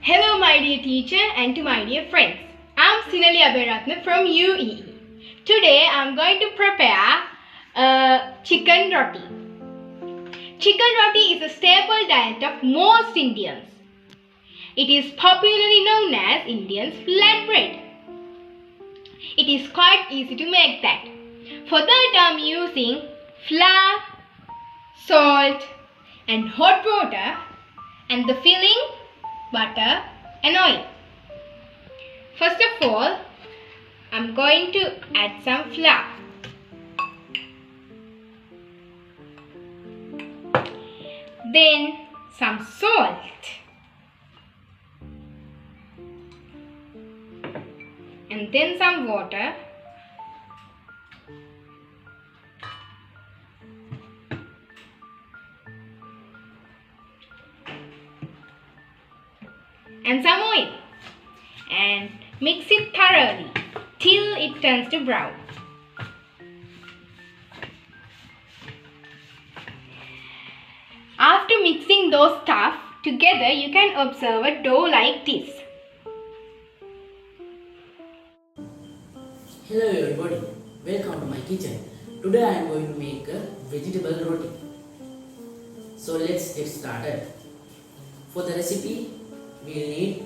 Hello my dear teacher and to my dear friends. I'm Sinali Abhiratna from UEE. Today I'm going to prepare chicken roti. Chicken roti is a staple diet of most Indians. It is popularly known as Indian's flatbread. It is quite easy to make that. For that I'm using flour, salt and hot water and the filling butter and oil. First of all, I'm going to add some flour. Then some salt. And then some water. And some oil, and mix it thoroughly till it turns to brown. After mixing those stuff together, you can observe a dough like this. Hello everybody, welcome to my kitchen. Today I am going to make a vegetable roti. So let's get started. For the recipe, we will need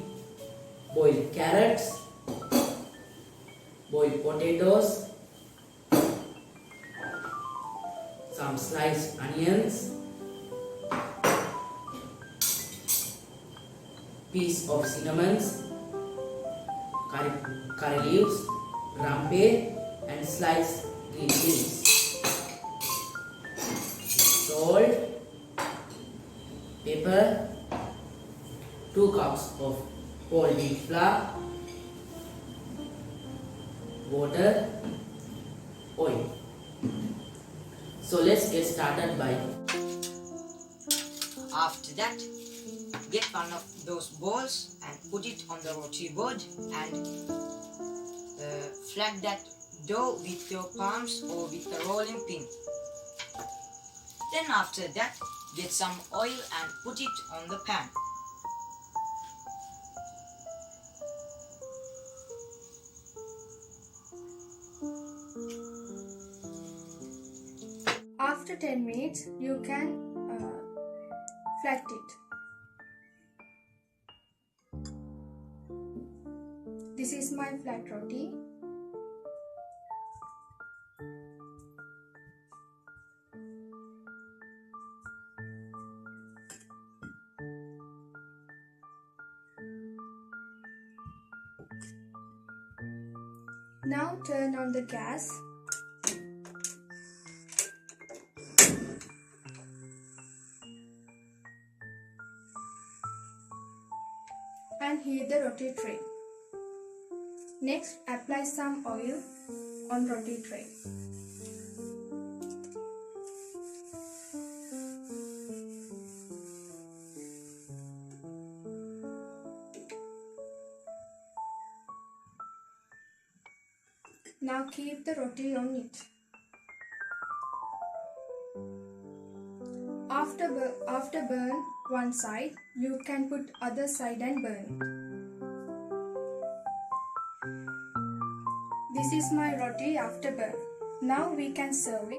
boiled carrots, boiled potatoes, some sliced onions, piece of cinnamons, curry leaves, rampe and sliced green peas, salt, pepper, 2 cups of whole wheat flour, water, oil. So let's get started by. After that, get one of those balls and put it on the roti board and flat that dough with your palms or with a rolling pin. Then after that, get some oil and put it on the pan. After 10 minutes, you can flat it. This is my flat roti. Now turn on the gas. And heat the roti tray. Next, apply some oil on roti tray. Now keep the roti on it. After burn one side, you can put other side and burn it. This is my roti after burn. Now we can serve it.